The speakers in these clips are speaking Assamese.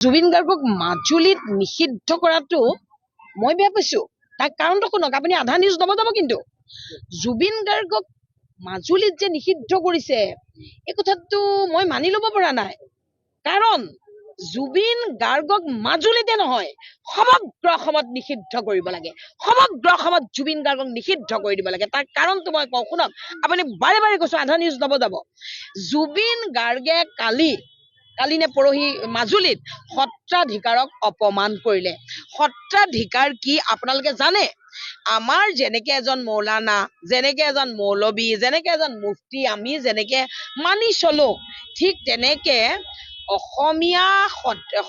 জুবিন গাৰ্গক মাজুলীত নিষিদ্ধ কৰাটো মই বেয়া পাইছো। তাৰ কাৰণটো শুনক, আপুনি আধা নিউজ নবজাব কিন্তু। জুবিন গাৰ্গক মাজুলীত যে নিষিদ্ধ কৰিছে এই কথাটো মই মানি ল'ব পৰা নাই। কাৰণ জুবিন গাৰ্গক মাজুলীতে নহয় সমগ্ৰ অসমত নিষিদ্ধ কৰিব লাগে। সমগ্ৰ অসমত জুবিন গাৰ্গক নিষিদ্ধ কৰি দিব লাগে। তাৰ কাৰণটো মই কওঁ শুনক, আপুনি বাৰে বাৰে কৈছো আধা নিউজ নবজাব। জুবিন গাৰ্গে কালি নে পৰহি মাজুলীত সত্ৰাধিকাৰক অপমান কৰিলে। সত্ৰাধিকাৰ কি আপোনালোকে জানে? আমাৰ যেনেকে এজন মৌলানা, যেনেকে এজন মৌলবী, যেনেকে এজন মুফতি আমি যেনেকে মানি চলো, ঠিক তেনেকে অসমীয়া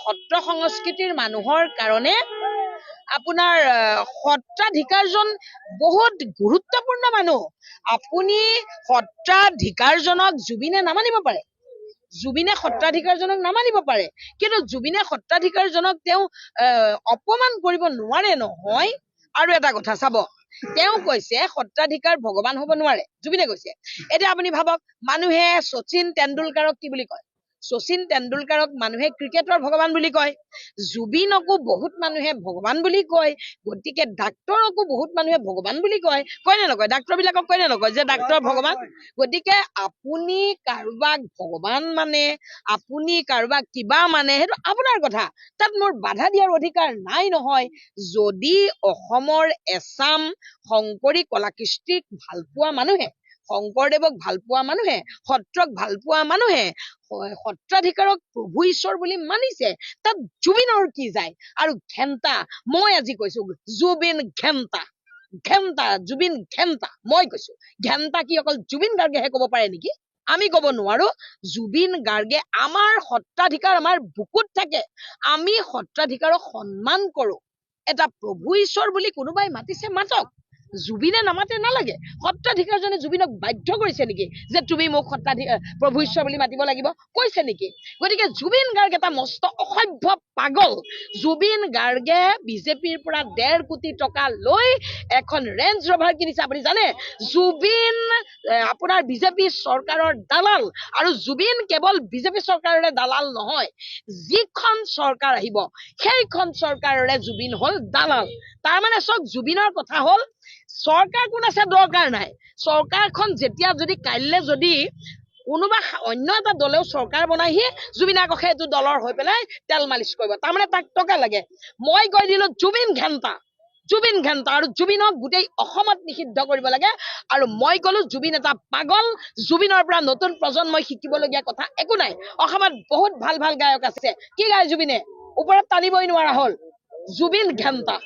সত্ৰ সংস্কৃতিৰ মানুহৰ কাৰণে আপোনাৰ সত্ৰাধিকাৰজন বহুত গুৰুত্বপূৰ্ণ মানুহ। আপুনি সত্ৰাধিকাৰজনক জুবিনে নামানিব পাৰে, জুবিনে সত্ৰাধিকাৰজনক নামানিব পাৰে, কিন্তু জুবিনে সত্ৰাধিকাৰজনক তেওঁ অপমান কৰিব নোৱাৰে নহয়। আৰু এটা কথা চাব, তেওঁ কৈছে সত্ৰাধিকাৰ ভগৱান হ'ব নোৱাৰে, জুবিনে কৈছে। এতিয়া আপুনি ভাবক, মানুহে শচীন তেণ্ডুলকাৰক কি বুলি কয়? শচীন তেণ্ডুলকাৰক মানুহে ক্ৰিকেটৰ ভগৱান বুলি কয়। জুবিনকো বহুত মানুহে ভগৱান বুলি কয়। গতিকে ডাক্তৰকো বহুত মানুহে ভগৱান বুলি কয়, কয় নে নকয়? ডাক্তৰ বিলাকক কয় নে নকয় যে ডাক্তৰ ভগৱান? গতিকে আপুনি কাৰোবাক ভগৱান মানে, আপুনি কাৰোবাক কিবা মানে, সেইটো আপোনাৰ কথা, তাত মোৰ বাধা দিয়াৰ অধিকাৰ নাই নহয়। যদি অসমৰ এচাম শংকৰী কলাকৃষ্টিক ভাল পোৱা মানুহে, শংকৰদেৱক ভাল পোৱা মানুহে, সত্ৰক ভাল পোৱা মানুহে সত্ৰাধিকাৰক প্ৰভু ঈশ্বৰ বুলি মানিছে, তাত জুবিনৰ কি যায়? আৰু ঘেণ্টা, মই আজি কৈছো জুবিন ঘেণ্টা, ঘেণ্টা, জুবিন ঘেণ্টা। মই কৈছো ঘেণ্টা কি অকল জুবিন গাৰ্গেহে কব পাৰে নেকি? আমি কব নোৱাৰো। জুবিন গাৰ্গে আমাৰ সত্ৰাধিকাৰ আমাৰ বুকুত থাকে। আমি সত্ৰাধিকাৰক সন্মান কৰো। এটা প্ৰভু ঈশ্বৰ বুলি কোনোবাই মাতিছে, মাতক। জুবিনে নামাতে নালাগে। সত্ৰাধিকাৰজনে জুবিনক বাধ্য কৰিছে নেকি যে তুমি মোক প্ৰভু ঈশ্বৰ বুলি মাতিব লাগিব? কৈছে নেকি? গতিকে জুবিন গাৰ্গ এটা মস্ত অসভ্য পাগল। জুবিন গাৰ্গে বিজেপিৰ পৰা 1.5 কোটি টকা লৈ এখন ৰেঞ্জ ৰভাৰ কিনিছে। আপুনি জানে জুবিন আপোনাৰ বিজেপি চৰকাৰৰ দালাল। আৰু জুবিন কেৱল বিজেপি চৰকাৰৰে দালাল নহয়, যিখন চৰকাৰ আহিব সেইখন চৰকাৰৰে জুবিন হল দালাল। তাৰমানে চাওক, জুবিনৰ কথা হল চৰকাৰ কোন আছে দৰকাৰ নাই। চৰকাৰখন যেতিয়া যদি কাইলৈ যদি কোনোবা অন্য এটা দলেও চৰকাৰ বনাইহি, জুবিনে আকৌ সেইটো দলৰ হৈ পেলাই তেল মালিচ কৰিব। তাৰমানে তাক টকা লাগে। মই কৈ দিলো জুবিন ঘেণ্টা, জুবিন ঘেণ্টা। আৰু জুবিনক গোটেই অসমত নিষিদ্ধ কৰিব লাগে। আৰু মই কলো জুবিন এটা পাগল। জুবিনৰ পৰা নতুন প্ৰজন্মই শিকিবলগীয়া কথা একো নাই। অসমত বহুত ভাল ভাল গায়ক আছে, কি গায় জুবিনে? ওপৰত টানিবই নোৱাৰা হল। জুবিন ঘেণ্টা।